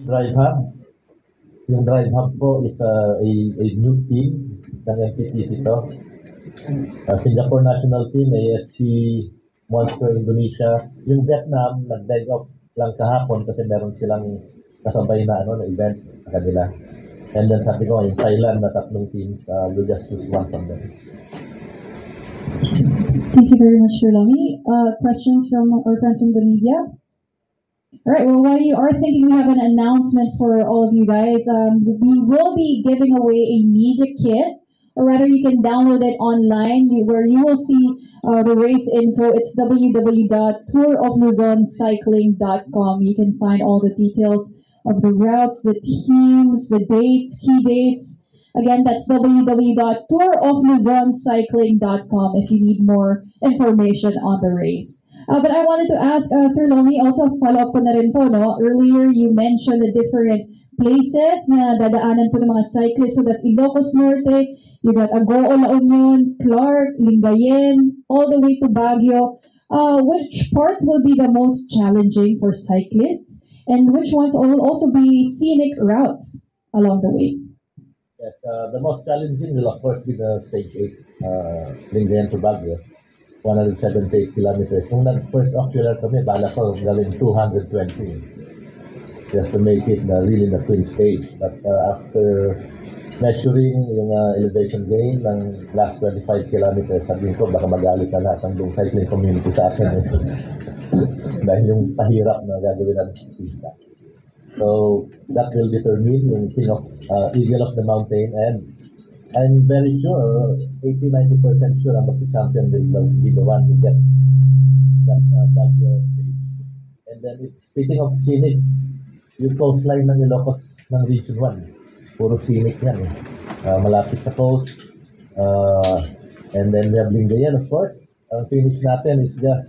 Drive Hub. Yung Drive Hub po is a new team ng MPTC ito. Singapore National Team, AFC Monster Indonesia. Yung Vietnam, nag-dive off lang kahapon kasi meron silang kasabay na event sa kanila. And then sabi ko, yung Thailand na tatlong teams, we'll just choose one from them. Thank you very much, Sir Lamy. Questions from our friends from the media? All right, well, while you are thinking, we have an announcement for all of you guys. We will be giving away a media kit, or rather you can download it online where you will see the race info. It's www.tourofluzoncycling.com. You can find all the details of the routes, the teams, the dates, key dates. Again, that's www.tourofluzoncycling.com if you need more information on the race. But I wanted to ask Sir Lomi, also follow up ko na rin po, no? Earlier, you mentioned the different places na dadaanan po ng mga cyclists. So that's Ilocos Norte, you got Agoo, La Union, Clark, Lingayen, all the way to Baguio. Which parts will be the most challenging for cyclists? And which ones will also be scenic routes along the way? Yes, the most challenging will of course be the stage 8, Lingayen to Baguio. 178 kilometers. Kung nag-first ocular kami, bala ko galing 220 just to make it really the twin stage. But after measuring yung elevation gain ng last 25 kilometers, sabihin ko baka magalit na lahat ng buong cycling community sa akin. Dahil yung pahirap na gagawin ng pista. So that will determine yung king of eagle of the mountain, and I'm very sure, 80-90% sure ang magsi-champion will be the one who gets that Baguio stage. And then, speaking of scenic, yung coastline ng Ilocos ng Region 1, puro scenic yan. Malapit sa coast. And then we have Lingayen, of course. Ang finish natin is just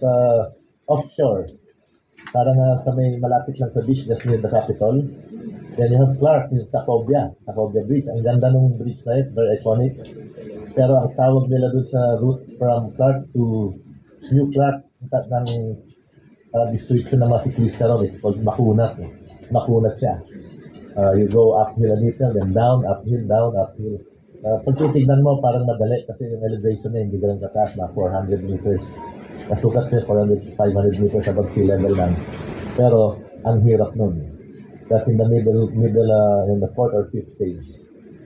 offshore. Parang sa may malapit lang sa beach, just near the capital. Then you have Clark, yung Tacobia Bridge. Ang ganda ng bridge na yun, very iconic. Pero ang tawag nila dun sa route from Clark to New Clark, ng distriction ng mga siklista ron, it's called Makunat. Makunat siya. You go uphill a little, then down, uphill. Pag titignan mo, parang madali kasi yung elevation na hindi ganun kataas, na 400 meters. Nasukat siya 500 meters above sea level lang. Pero ang hirap nun. That's in the middle in the 4th or 5th stage.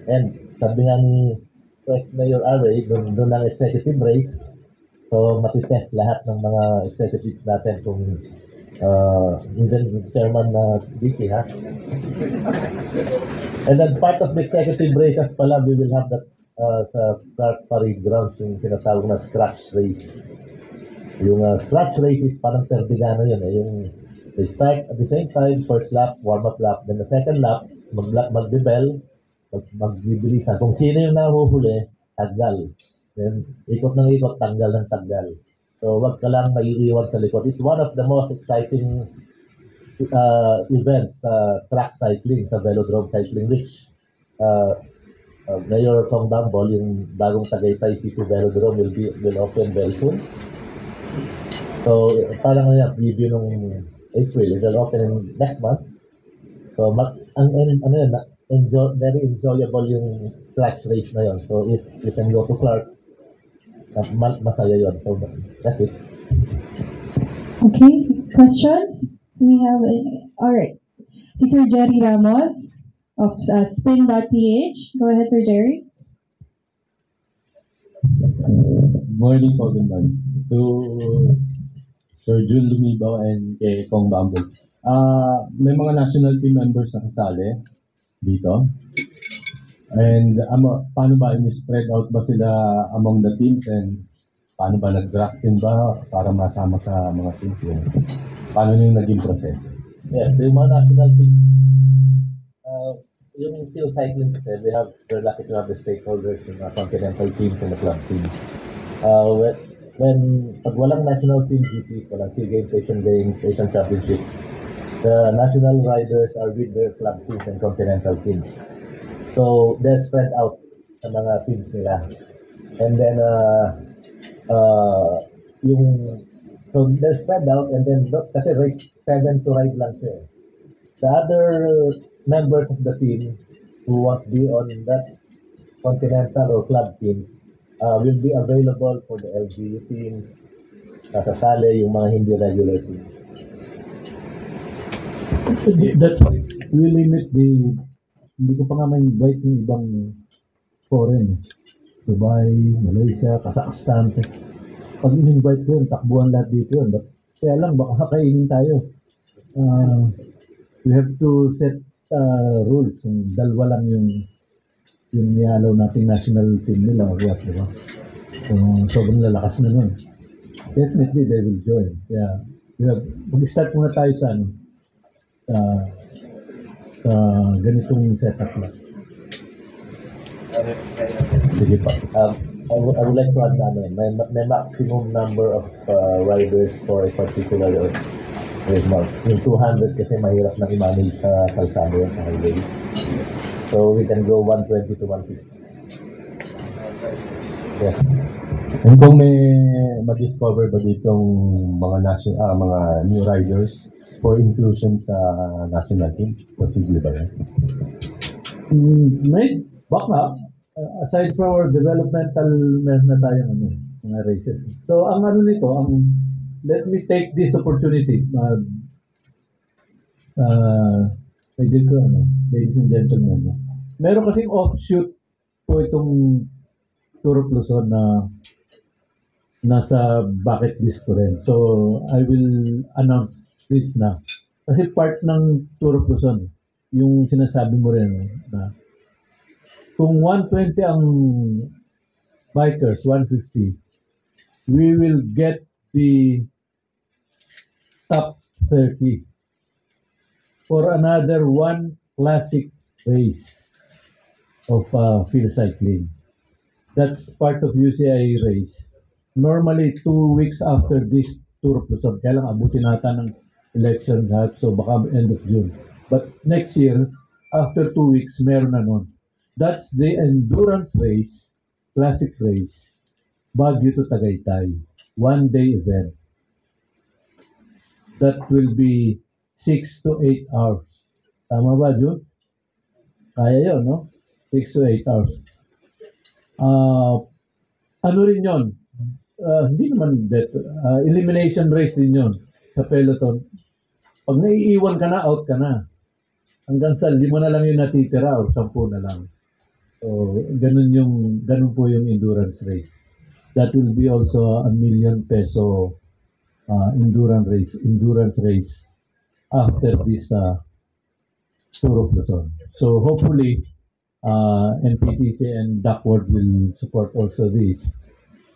And sabi nga ni Press Mayor Aray, doon ang executive race. So matitest lahat ng mga executives natin kung even Chairman Vicky, ha? And then part of the executive races pala, we will have that sa Clark Parade Grounds, yung tinatawag na scratch race. Yung scratch race is parang perdigano yun, yung they start at the same time, first lap, warm-up lap, then the second lap, mag-bebel, mag-bibilisan. Kung sino yung nahuhuli, taggal. Then, ikot ng ikot, tanggal ng tanggal. So, wag ka lang maiiwan sa likod. It's one of the most exciting events sa track cycling, sa velodrome cycling, which Mayor Tong Bambol, yung bagong Tagaytay City Velodrome will open very soon. So, parang preview nung April, it will open next month. So, very enjoyable yung track race na yun. So, if you can go to Clark, masaya yun. So, that's it. Okay, questions? Do we have any? All right. Si Sir Jerry Ramos of Spin.ph. Go ahead, Sir Jerry. Morning po, good morning. To Sir Jun Lumibaw and kay Kong Bambol. May mga national team members na kasali dito. And paano ba in-spread out ba sila among the teams, and paano ba nag-drafting ba para masama sa mga teams yun? Paano yung naging proseso? Yes, yung mga national team, yung field cycling kasi, we're lucky to have the stakeholders, yung continental teams and the club teams. When pag walang national team GP, walang SEA Games, Asian Games, Asian Championships, the national riders are with their club teams and continental teams. So they're spread out sa mga teams nila. And then so they're spread out, and then kasi race 7 to ride lang siya. The other members of the team who want to be on that continental or club teams will be available for the LGU teams, sasali yung mga hindi regular teams. That's why we limit the, hindi ko pa nga ma-invite yung ibang foreign. Dubai, Malaysia, Kazakhstan. Pag in-invite ko yun, takbuhan lahat dito yun. But, kaya lang, baka kainin tayo. We have to set rules. Kung dalawa lang yung niyalaw nating national team nila or what, diba? So, sobrang lalakas na nun. Definitely, they will join. Kaya, mag-start muna tayo sa ganitong setup lang. Sige pa. I would like to add may maximum number of riders for a particular race month. Yung 200 kasi mahirap na i-manage sa kalsada yan sa highway. So we can go 120 to 150. Yes. And kung may ma-discover ba ditong mga new riders for inclusion sa national team, possible ba yan? May baka, aside from our developmental, meron na tayong mga races. So, ang nito, let me take this opportunity, ladies and gentlemen. Meron kasing offshoot po itong Tour of Luzon na nasa bucket list ko rin. So, I will announce this na. Kasi part ng Tour of Luzon, yung sinasabi mo rin na kung 120 ang bikers, 150, we will get the top 30 for another one classic race of field cycling. That's part of UCI race. Normally, 2 weeks after this Tour of Luzon, kaya lang abutin natin ng election lahat, so baka end of June. But next year, after 2 weeks, meron na nun. That's the endurance race, classic race, Baguio to Tagaytay, 1-day event. That will be 6 to 8 hours. Tama ba, June? Kaya yun, no? 6 to 8 hours. Ano rin yun? Hindi naman elimination race din yun sa peloton. Pag naiiwan ka na, out ka na. Hanggang sa 5 na lang yung natitira o 10 na lang. So, ganun po yung endurance race. That will be also a ₱1 million endurance race after this Tour of Luzon. So hopefully NPTC and Duckworth will support also this.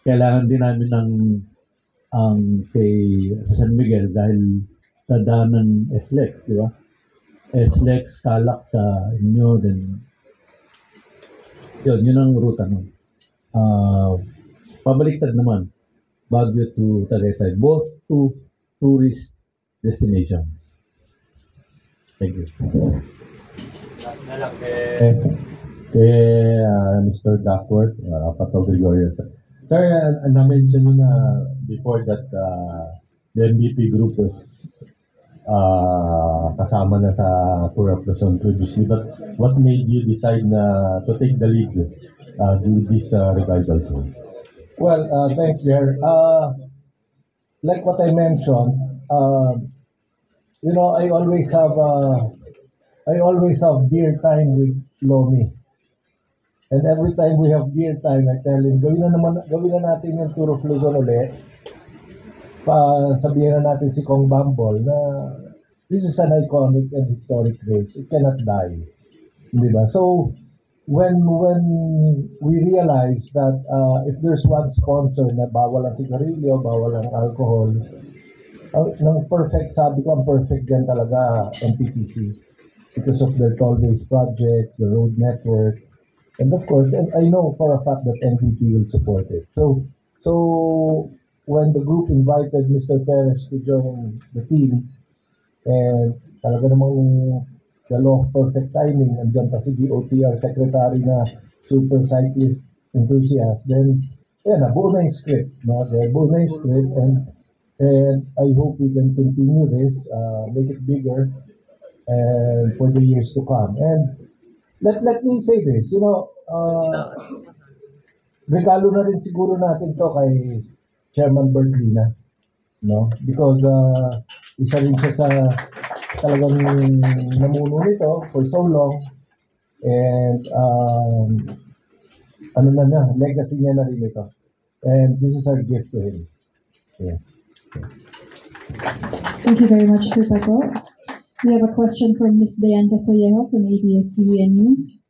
Kailangan din namin ng kay San Miguel dahil tadaanan SLEX, di ba? SLEX, Calac sa inyo, then yun ang ruta nun. Pabaliktad naman, Baguio to Tagaytay, both to tourist destinations. Thank you. Last na lang kay Mr. Duckworth, Pato Gregorio. Sir, na-mention nyo na before that the MVP group was kasama na sa Tour of Luzon previously, but what made you decide na to take the lead do this revival tour? Well, thanks, Jer. Like what I mentioned, I always have beer time with Lomi. And every time we have beer time, I tell him, gawin na natin yung Tour of Luzon ulit. Sabihin na natin si Kong Bambol na this is an iconic and historic race. It cannot die. Diba? So, when we realize that if there's one sponsor na bawal ang sigarilyo, bawal ang alcohol, sabi ko ang perfect dyan talaga MPTC because of their toll-based projects, the road network, and of course, and I know for a fact that NPP will support it. So when the group invited Mr. Perez to join the team, and talaga namang the law of perfect timing, andyan pa si DOTR secretary na super cyclist enthusiast, then nabuo na yung script, buo na yung script, and I hope we can continue this, make it bigger, and for the years to come. And let me say this, regalo na rin siguro natin to kay Chairman Bertlina, no? Because isa rin siya sa talagang namuno nito for so long, and legacy niya na rin ito. And this is our gift to him. Yes. Thank you very much, Sir Paco. We have a question from Ms. Diane Castillejo from ABS-CBN News.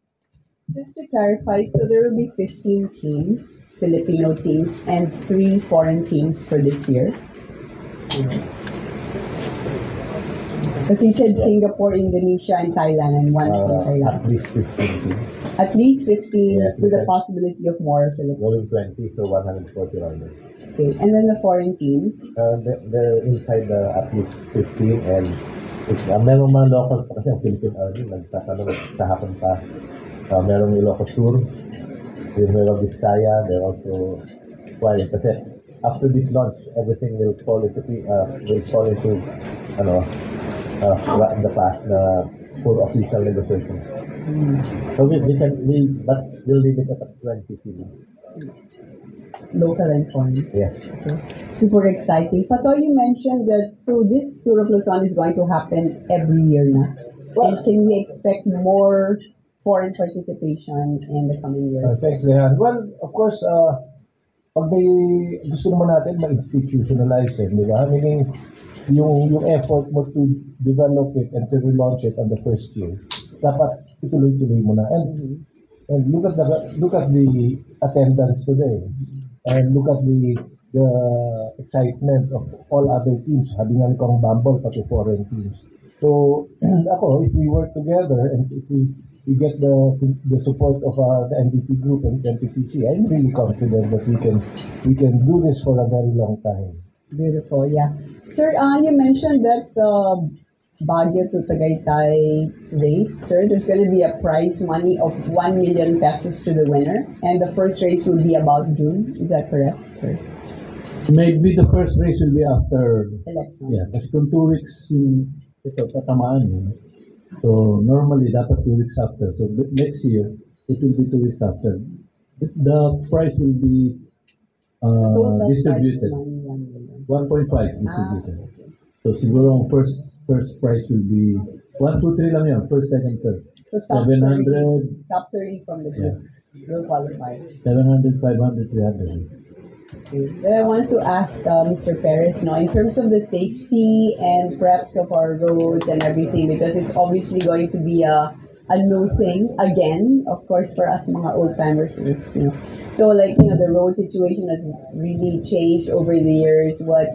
Just to clarify, so there will be 15 teams, Filipino teams, and 3 foreign teams for this year. Because you said Singapore, Indonesia, and Thailand, and one from Thailand. At least 15 teams. At least 15, Yeah, with the okay. possibility of more Filipinos. Going 20, so 140 riders. Okay, and then the foreign teams. They're inside the at least 15, and merong mga locals pa kasi ang Philippine Army nagtatanong kahapon pa. Merong Ilocos Sur, yung Nueva Vizcaya, they're also quiet kasi after this launch, everything will fall into in the past na full official negotiation. So we'll leave it at 20 teams. Local and foreign. Yes. Okay. Super exciting. Pato, you mentioned that, so this Tour of Luzon is going to happen every year na. And can we expect more foreign participation in the coming years? Thanks, Lehan. Well, of course, pag may gusto naman natin ma-institutionalize it, di ba? Meaning, yung effort mo to develop it and to relaunch it on the first year, dapat ituloy-tuloy mo na. And look at the attendance today, and look at the excitement of all other teams, sabi nga ni Kong Bambol, pati foreign teams. So, if we work together and if we get the support of the MVP group and NPTC, I'm really confident that we can do this for a very long time. Beautiful, yeah. Sir, you mentioned that Baguio to Tagaytay race, sir, there's going to be a prize money of 1 million pesos to the winner, and the first race will be about June. Is that correct, sir? Maybe the first race will be after, Election. yeah, kasi kung 2 weeks yung ito, tatamaan yun. So normally, dapat 2 weeks after. So next year, it will be 2 weeks after. The price will be Total prize distributed. money, 1 million. 1.5 distributed. So siguro ang first price will be 1, 2, 3 lang yan. First, second, third. So top 700, 30, top 30 from the group will qualify. 700, 500, 300. Then I wanted to ask Mr. Perez, in terms of the safety and preps of our roads and everything, because it's obviously going to be a new thing again, of course, for us mga old timers. So the road situation has really changed over the years. What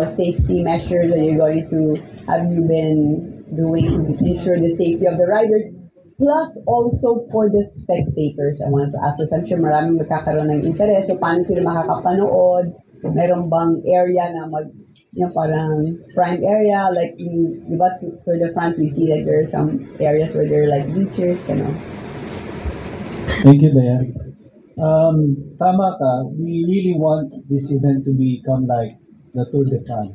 safety measures have you been doing to ensure the safety of the riders? Plus, also for the spectators, I wanted to ask, so I'm sure maraming magkakaroon ng interest. So, paano sila makakapanood? Meron bang area na parang prime area? Like, diba, for the France, we see that there are some areas where there are like beaches, Thank you, Dayan. Tama ka. We really want this event to become like the Tour de France.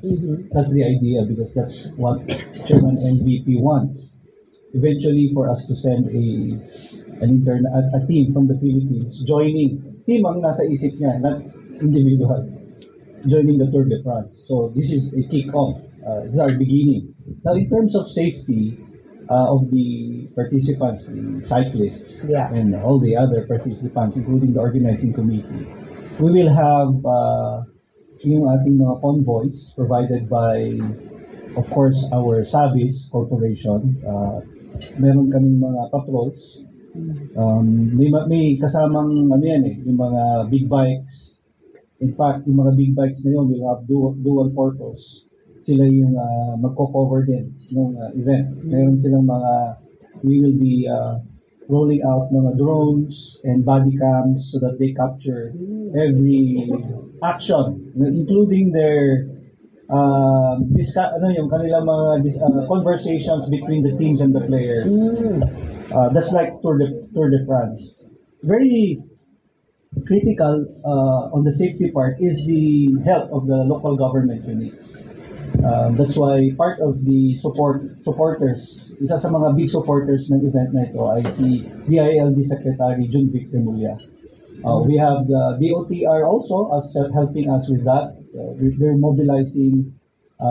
That's the idea, because that's what Chairman MVP wants. Eventually, for us to send a team from the Philippines joining. Team ang nasa isip niya, not individual. Joining the Tour de France. So this is a kick-off. This is our beginning. Now, in terms of safety of the participants, the cyclists, and all the other participants, including the organizing committee, we will have yung ating mga convoys provided by, of course, our Savis Corporation. Meron kaming mga patrols. May kasamang yung mga big bikes. In fact, yung mga big bikes na yun will have dual purpose. Sila yung magko-cover din ng event. Meron silang we will be rolling out mga drones and body cams so that they capture every action, including their yung kanilang mga conversations between the teams and the players. That's like Tour de France. Very critical on the safety part is the help of the local government units. That's why part of the supporters, isa sa mga big supporters ng event na ito ay si DILG Secretary Jun Victor Mulia. We have the DOTR also as helping us with that. They're mobilizing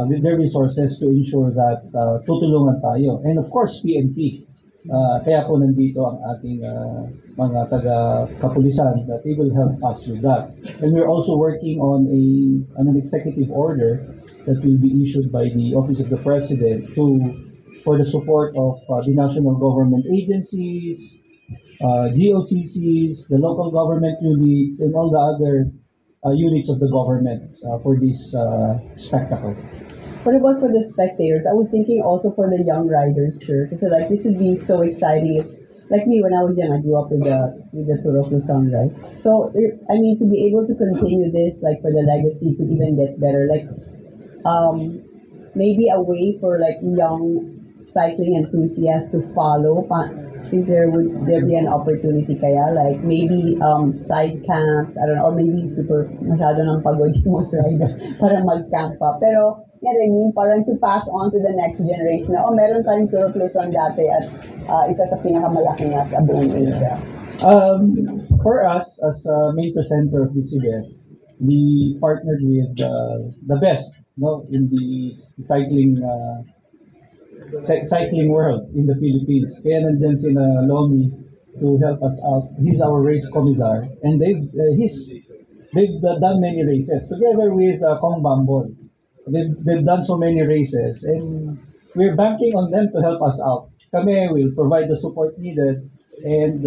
with their resources to ensure that tutulungan tayo. And of course, PNP. Kaya po nandito ang ating mga taga-kapulisan that they will help us with that. And we're also working on an executive order that will be issued by the Office of the President for the support of the national government agencies, GOCCs, the local government units, and all the other units of the government for this spectacle. What about for the spectators? I was thinking also for the young riders, sir, because like this would be so exciting. If, like me, when I was young, I grew up with the Tour of Luzon, right? So I mean, to be able to continue this, like for the legacy to even get better, like maybe a way for like young cycling enthusiasts to follow. Would there be an opportunity kaya? Like maybe side camps, I don't know, or maybe masyado ng pagod yung mga rider para mag-camp pa. Pero yeah, I mean, parang to pass on to the next generation na, meron tayong Tour of Luzon dati at isa sa pinakamalaki nga sa buong Asia. For us, as a main presenter of this event, we partnered with the best in the cycling world in the Philippines. Kaya nandyan sila Lomi to help us out. He's our race commissar, and they've done many races together with Kong Bambol. They've done so many races, and we're banking on them to help us out. Kami will provide the support needed, and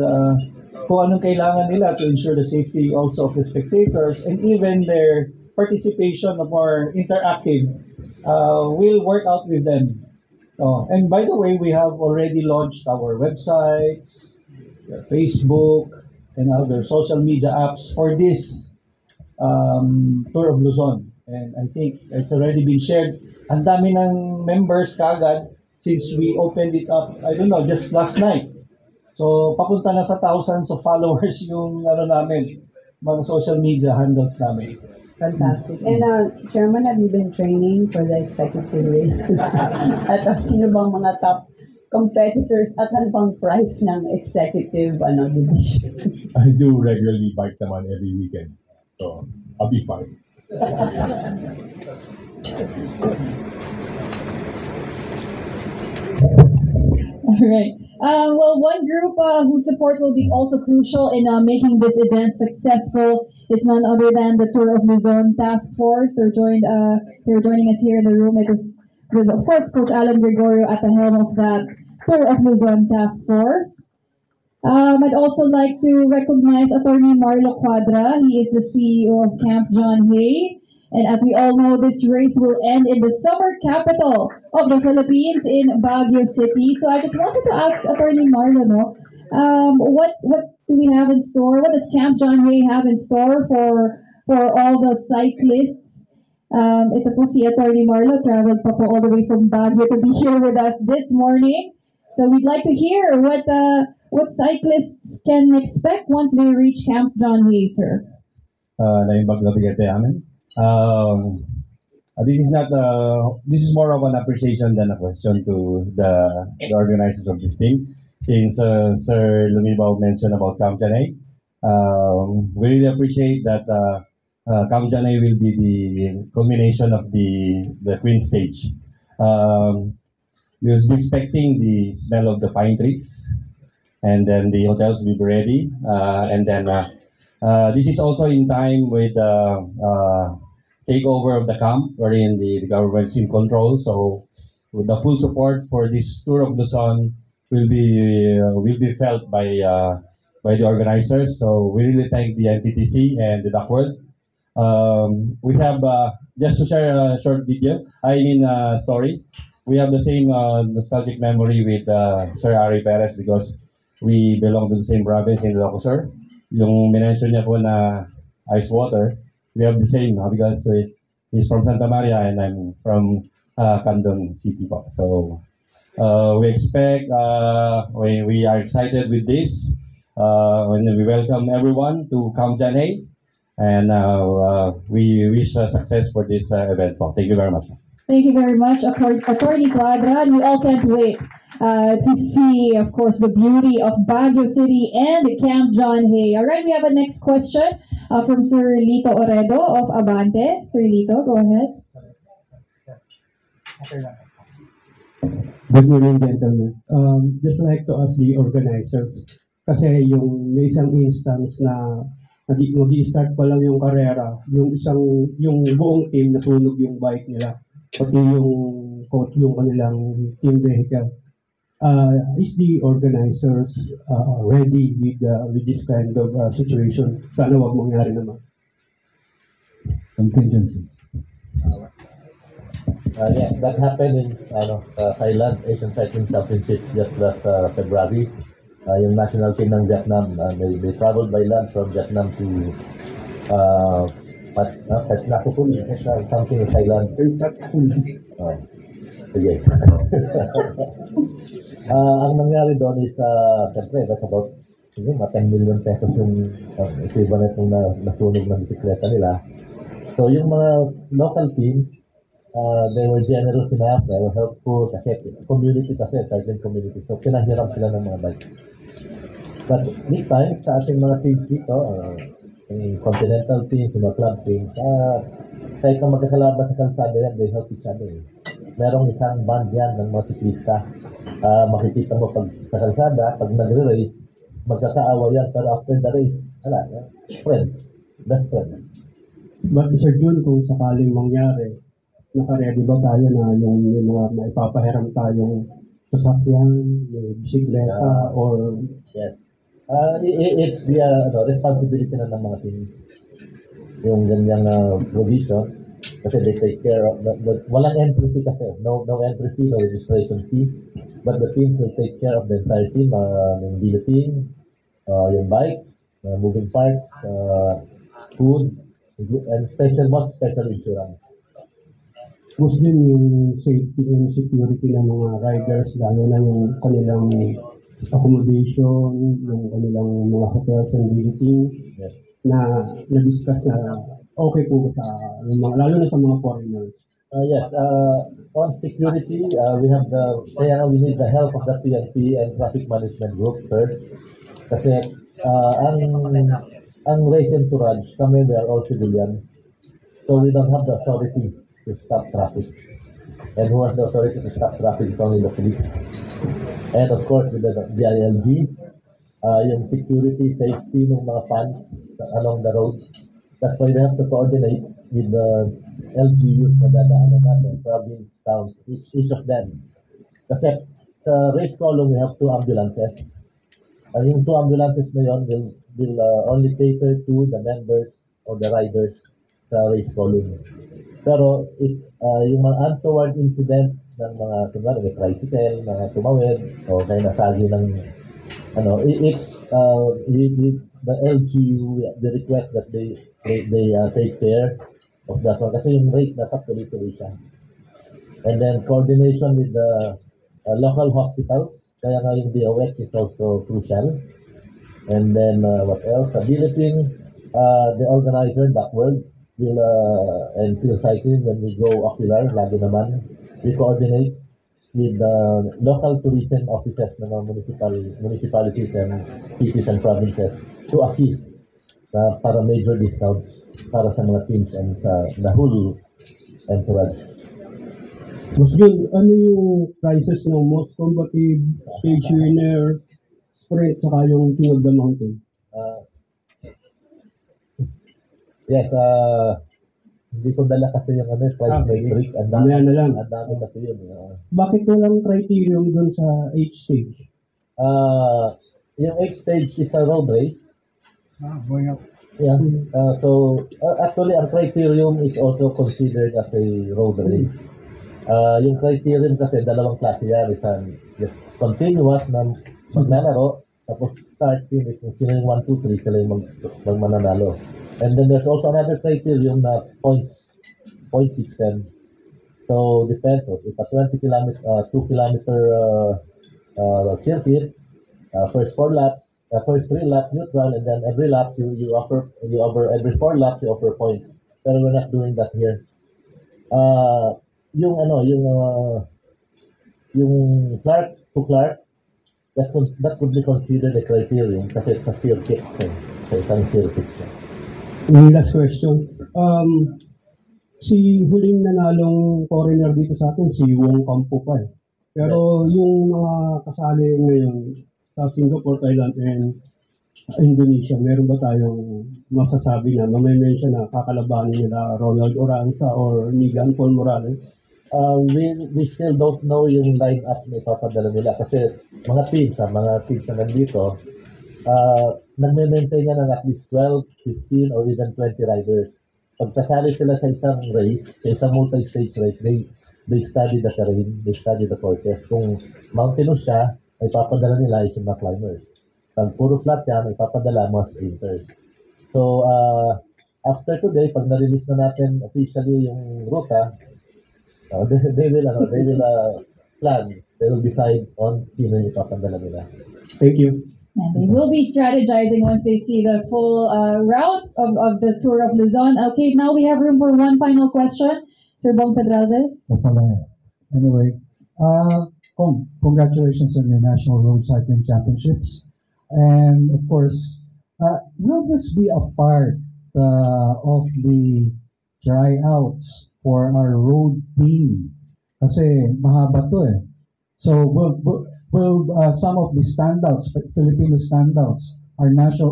kung anong kailangan nila to ensure the safety also of the spectators, and even their participation of more interactive, we'll work out with them. And by the way, we have already launched our websites, Facebook, and other social media apps for this Tour of Luzon. And I think it's already been shared. Ang dami ng members kagad since we opened it up, I don't know, just last night. So, papunta na sa thousands of followers yung namin, mga social media handles namin. Fantastic. And Chairman, have you been training for the executive race? At sino bang mga top competitors at ano bang price ng executive division? I do regularly bike naman every weekend. So, I'll be fine. All right. Well, one group whose support will be also crucial in making this event successful is none other than the Tour of Luzon Task Force. They're joining us here in the room. It is with, of course, Coach Alan Gregorio at the helm of that Tour of Luzon Task Force. I'd also like to recognize Attorney Marlo Cuadra. He is the CEO of Camp John Hay. And as we all know, this race will end in the summer capital of the Philippines in Baguio City. So I just wanted to ask Attorney Marlo, what do we have in store? What does Camp John Hay have in store for all the cyclists? Ito po si Attorney Marlo, traveled pa po all the way from Baguio to be here with us this morning. So we'd like to hear what cyclists can expect once they reach Camp John Hay, sir. This is more of an appreciation than a question to the organizers of this thing. Since Sir Lumibao mentioned about Camp John Hay, we really appreciate that Camp John Hay will be the culmination of the Queen Stage. We was expecting the smell of the pine trees, and then the hotels will be ready, and then this is also in time with takeover of the camp, wherein the government's in control. So, with the full support for this Tour of Luzon will be felt by the organizers. So, we really thank the NTTC and the Duckworld. We have just to share a short video. Story. We have the same nostalgic memory with Sir Ari Perez because we belong to the same province in Ilocos. Yung minention niya po na ice water, we have the same because he's from Santa Maria and I'm from Candon City po. So we expect, we are excited with this. And we welcome everyone to Camp John Hay, and we wish success for this event po. Thank you very much. Thank you very much, Attorney Quadra. And we all can't wait to see, of course, the beauty of Baguio City and Camp John Hay. All right, we have a next question from Sir Lito Oredo of Abante. Sir Lito, go ahead. Good morning, gentlemen. Just like to ask the organizers, kasi yung may isang instance na mag-i-start pa lang yung karera, yung buong team nasunog yung bike nila, pati yung coach, yung kanilang team vehicle. Is the organizers ready with this kind of situation? Sana wag mangyari naman. Contingencies. Yes, that happened in Thailand Asian Cycling Championships just last February. Yung national team ng Vietnam, they traveled by land from Vietnam to something in Thailand. Sige. Ang nangyari doon is, siyempre, that's about mga 10 million pesos yung equivalent ng nasunog ng bisikleta nila. So yung mga local teams, they were generous enough, they were helpful, kasi community kasi, cycling community. So pinahiram sila ng mga bike. But this time, sa ating mga teams dito, yung continental teams, yung mga club teams, kahit na magkakalaban sa kalsada yan, they help each other. Merong isang band yan ng mga siklista. Makikita mo pag sa kalsada, pag nagre-race, magkakaawa yan, pero after the race, friends, best friends. But Sir Jun, kung sakaling mangyari, naka-ready ba tayo na yung mga maipapahiram tayong sasakyan, yung bisikleta, or... Yes. It's the responsibility na ng mga teams. Yung ganyang provision, kasi they take care of, walang entry fee kasi, no entry fee, no registration fee, but the teams will take care of the entire team, yung billeting, yung bikes, moving parts, food, and special insurance. Gusto din yung safety and security ng mga riders, lalo na yung kanilang accommodation, yung kanilang mga hotels and billeting, Yes. na na-discuss na okay po sa yung mga, lalo na sa mga foreigners. Yes, on security, we need the help of the PNP and Traffic Management Group first. Kasi ang race entourage, kami, we are all civilians. So we don't have the authority to stop traffic. And who has the authority to stop traffic is only the police. And of course, with the DILG, yung security, safety ng mga fans along the road. That's why we have to coordinate with the LGUs na dadaanan natin, province, towns, each of them. Kasi sa race column, we have 2 ambulances. Yung 2 ambulances na yun will only cater to the members or the riders sa race column. Pero yung mga untoward incident ng mga may tricycle, mga tumawid, o may nasagi ng it's the LGU, the request that they take care of that one. Kasi yung race dapat tuloy-tuloy siya. And then coordination with the local hospitals, kaya nga yung DOX is also crucial. And then what else? Billeting, the organizer, Duckworld, will and Field Cycling, when we go ocular, lagi naman, we coordinate with the local tourism offices ng mga municipalities and cities and provinces to assist para major discounts para sa mga teams and sa the whole entourage. Mas Jun, ano yung prices ng most combative, stage winner, sprint, saka yung King of the Mountain? Yes, hindi ko dala kasi yung price matrix. Ang dami Mamaya na lang. Ang dami kasi yun. Bakit walang criterion dun sa H stage? Yung 8th stage is a road race. Yeah. So actually, ang criterium is also considered as a road race. Yung criterium kasi dalawang klase yan. Isang continuous na maglalaro, tapos start finish. Kung sino yung 1, 2, 3, sila yung magmananalo. And then there's also another criterium na point system. So depends. If a 2 kilometer circuit, first 3 laps neutral, and then every lap you offer every 4 laps you offer points. Pero we're not doing that here. yung yung Clark to Clark, that would be considered a criterion kasi sa circuit sa isang circuit siya. Last question. Si huling nanalong foreigner dito sa atin, si Wong Campo pa eh. Pero yung mga kasali ngayon sa Singapore, Thailand, and Indonesia, meron ba tayong masasabi na, mention na kakalabanin nila Ronald Oranza or Nigan Paul Morales? We still don't know yung line-up na ipapadala nila kasi mga teams na nandito, nagme-maintain na ng at least 12, 15, or even 20 riders. Pag kasali sila sa isang race, sa isang multi-stage race, they study the terrain, they study the courses. Kung mountainous siya, ay papadala nila yung mga climbers. Pag puro flat yan, ay papadala mga sprinters. So, after today, pag na-release na natin officially yung ruta, they will plan, they will decide on sino yung papadala nila. Thank you. And they will be strategizing once they see the full route of the Tour of Luzon. Okay, now we have room for one final question. Sir Bong Pedralbes. Anyway, congratulations on your National Road Cycling Championships. And of course, will this be a part of the tryouts for our road team? Kasi mahaba to eh. So will some of the standouts, Filipino standouts,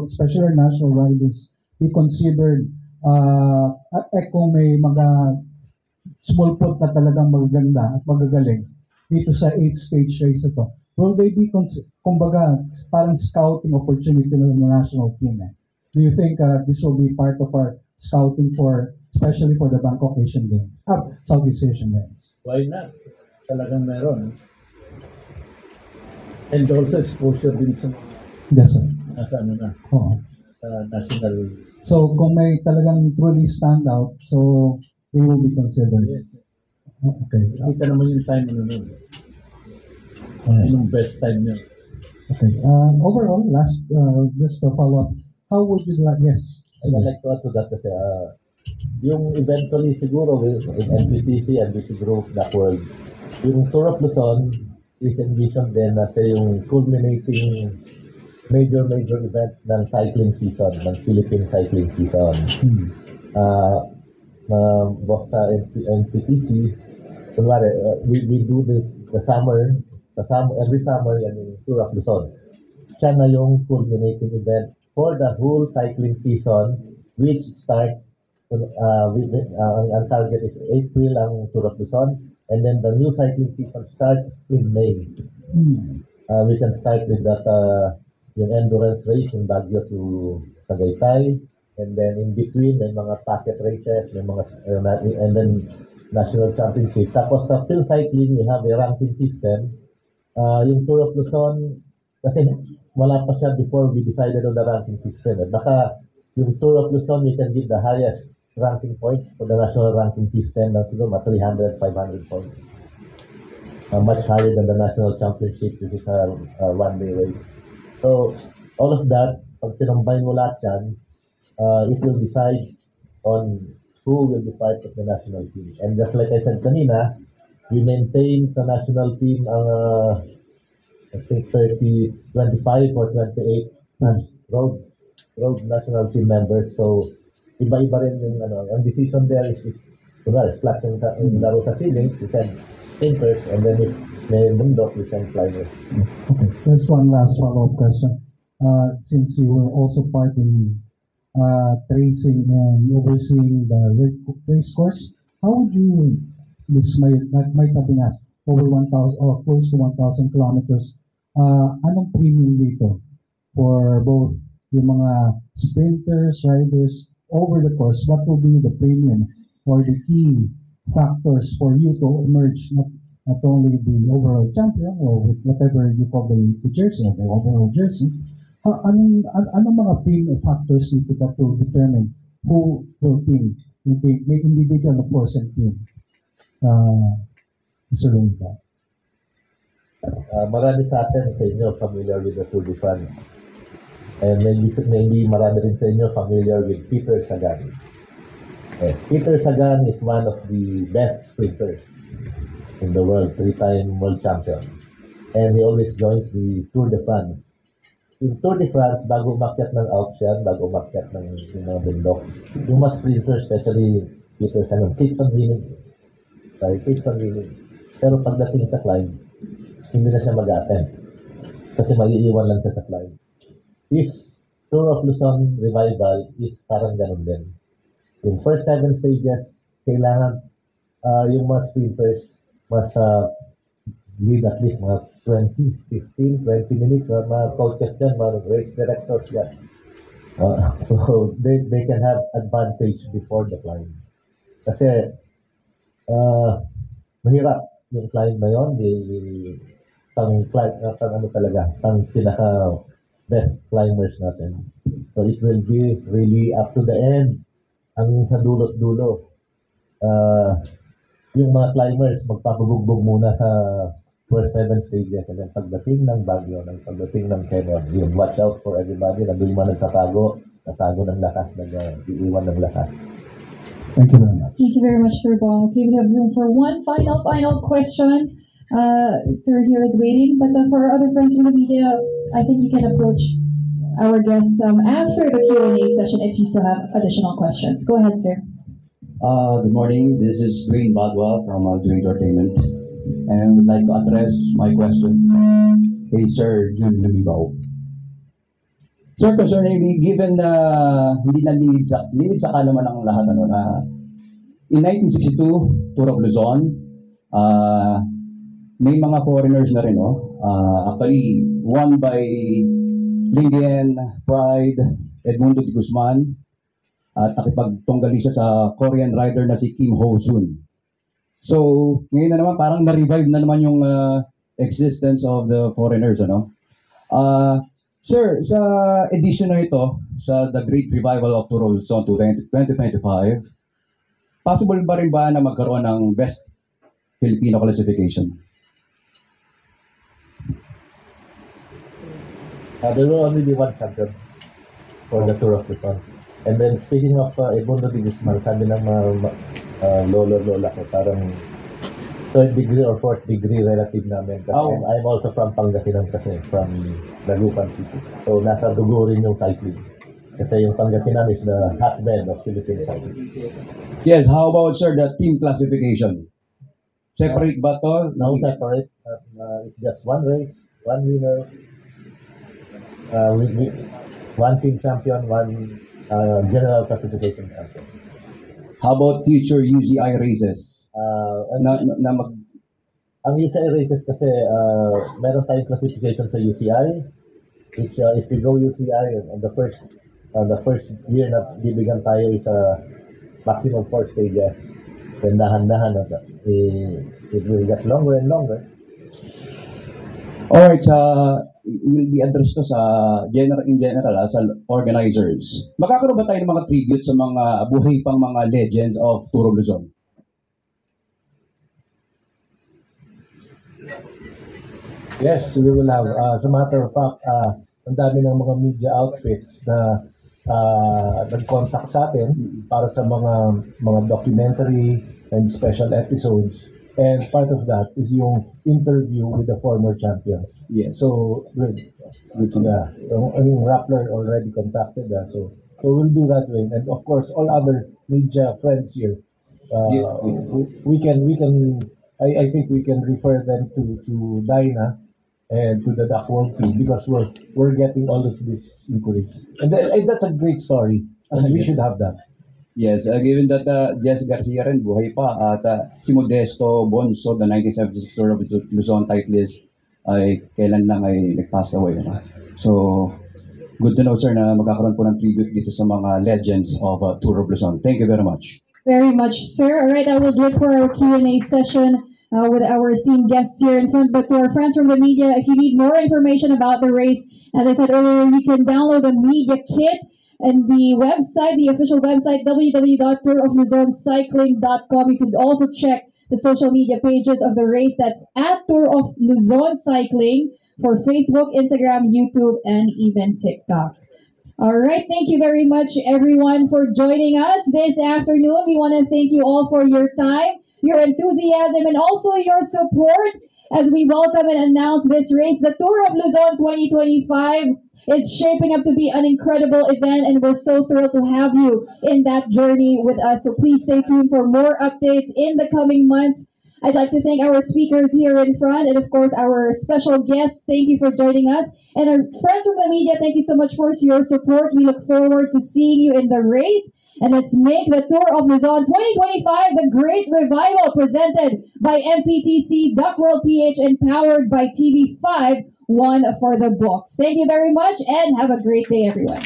especially our national riders, be considered kung may mga small pot na talagang magaganda at magagaling dito sa 8-stage race ito? Will they be, kumbaga, parang scouting opportunity ng national team? Do you think this will be part of our scouting especially for the Bangkok Asian Games, Southeast Asian Games? Why not? Talagang meron. And also exposure din sa Yes, sir. national. So kung may talagang truly stand out, so they will be considered. Yes. Okay. Kita naman yung time nun. Yung best time niya. Okay. Overall, last just to follow up, how would you like? Yes. I would like to add to that kasi yung eventually siguro with NPTC and BC Group, that world, yung Tour of Luzon is envisioned din na siya yung culminating major event ng cycling season, ng Philippine cycling season. Basta NPTC, kunwari, we do the summer, every summer, yan yung Tour of Luzon. Siya na yung culminating event for the whole cycling season, which starts, ang target is April ang Tour of Luzon, and then the new cycling season starts in May. We can start with that, yung endurance race in Baguio to Tagaytay, and then in between may mga packet races, may mga and then national championship. Tapos sa field cycling, we have a ranking system. Yung Tour of Luzon, kasi wala pa siya before we decided on the ranking system. Baka yung Tour of Luzon, we can give the highest ranking points for the national ranking system ng siguro 300, 500 points. Much higher than the national championship, which is a one-day race. So, all of that, pag tinumbay mo lahat yan, it will decide on who will be part of the national team. And just like I said kanina, we maintain sa national team ang I think 25 or 28 road national team members. So, iba-iba rin yung ang decision there is flat yung laro sa feelings, we send thinkers, and then if may bundok, we send climbers. Okay, there's one last follow-up question. Since you were also part in tracing and overseeing the race course, how would you, this might have been asked, over 1,000 or close to 1,000 kilometers, anong premium dito for both yung mga sprinters, riders, over the course? What will be the premium or the key factors for you to emerge not only the overall champion or with whatever you call the jersey, the overall jersey? Anong mga premium factors dito that will determine who will team, may individual of course and team? Mr. Lunita. Marami sa atin sa inyo familiar with the Tour de France. And maybe marami rin sa inyo familiar with Peter Sagan. Yes, Peter Sagan is one of the best sprinters in the world, 3-time world champion. And he always joins the Tour de France. Yung Tour de France, bago umakyat ng Alps yan, bago umakyat ng mga bundok, yung mga sprinters, especially Peterson, keeps on winning. Keeps on winning. Pero pagdating sa climb, hindi na siya mag-attempt. Kasi maiiwan lang siya sa climb. This Tour of Luzon revival is parang ganun din. Yung first 7 stages, kailangan yung mga sprinters mas lead at least mga 15, 20 minutes, mga coaches din, mga race directors yan. So they can have advantage before the climb. Kasi mahirap yung climb na yun, pang pinaka best climbers natin. So it will be really up to the end. Ang sa dulot-dulo, yung mga climbers magpapabugbog muna sa first 7 stages, and then pagdating ng Baguio, pagdating ng Quezon, yun, watch out for everybody, nandun man nagtatago ng lakas, iiwan ng lakas. Thank you very much. Thank you very much, Sir Bong. Okay, we have room for one final question. Sir here is waiting, but for our other friends from the media, I think you can approach our guests after the Q&A session if you still have additional questions. Go ahead, sir. Good morning. This is Dwayne Badwa from Doing Entertainment, and would like to address my question kay Sir Jun Lumibaw. Sir, concerning given na hindi na limit sa kalaman ng lahat na in 1962 Tour of Luzon, may mga foreigners na rin, actually won by Lindian, Pride, Edmundo de Guzman, at nakipagtunggali siya sa Korean rider na si Kim Ho-sun. So, ngayon na naman parang na-revive na naman yung existence of the foreigners, Sir, sa edition na ito, sa The Great Revival of Tour of Luzon 2025, possible ba rin ba na magkaroon ng Best Filipino Classification? There will only be one champion for the Tour of Luzon. And then speaking of Edmundo de Guzman, sabi ng lolo-lola ko, parang 3rd degree or 4th degree relative namin. Kasi I'm also from Pangasinan kasi, from Dagupan City. So nasa dugo rin yung cycling. Kasi yung Pangasinan is the hotbed of Philippine cycling. Yes, how about, sir, the team classification? Separate ba to? No separate. It's just one race, one winner. One team champion, one general classification champion. How about future UCI races? Ang UCI races kasi meron tayong classification sa UCI, which if you go UCI, the first year na bibigyan tayo is maximum 4 stages. Then dahan-dahan it will get longer and longer. Alright, will be addressed to sa in general sa organizers. Magkakaroon ba tayo ng mga tribute sa mga buhay pang mga legends of Tour of Luzon? Yes, we will have. As a matter of fact, ang dami ng mga media outfits na nag-contact sa atin para sa mga documentary and special episodes. And part of that is yung interview with the former champions. Yes. So, good. Yeah. Yung Rappler already contacted us. So we'll do that way. And of course, all other media friends here, we can. I think we can refer them to Dinah and to the Duck World team because we're getting all of these inquiries. And that's a great story. And we should have that. Yes, given that Jess Garcia rin buhay pa at si Modesto Bonso, the 1976 Tour of Luzon titleist, ay kailan lang ay nag-pass away. So, good to know, sir, na magkakaroon po ng tribute dito sa mga legends of Tour of Luzon. Thank you very much. Very much, sir. All right, I will do it for our Q&A session with our esteemed guests here in front. But to our friends from the media, if you need more information about the race, as I said earlier, you can download the media kit and the website, the official website, www.tourofluzoncycling.com. You can also check the social media pages of the race. That's at Tour of Luzon Cycling for Facebook, Instagram, YouTube, and even TikTok. All right, thank you very much, everyone, for joining us this afternoon. We want to thank you all for your time. your enthusiasm, and also your support as we welcome and announce this race. The Tour of Luzon 2025 is shaping up to be an incredible event, and we're so thrilled to have you in that journey with us. So please stay tuned for more updates in the coming months. I'd like to thank our speakers here in front, and of course our special guests. Thank you for joining us. And our friends from the media, thank you so much for your support. We look forward to seeing you in the race. And let's make the Tour of Luzon 2025 the great revival, presented by MPTC, Duck World PH, and powered by TV5, one for the books. Thank you very much and have a great day, everyone.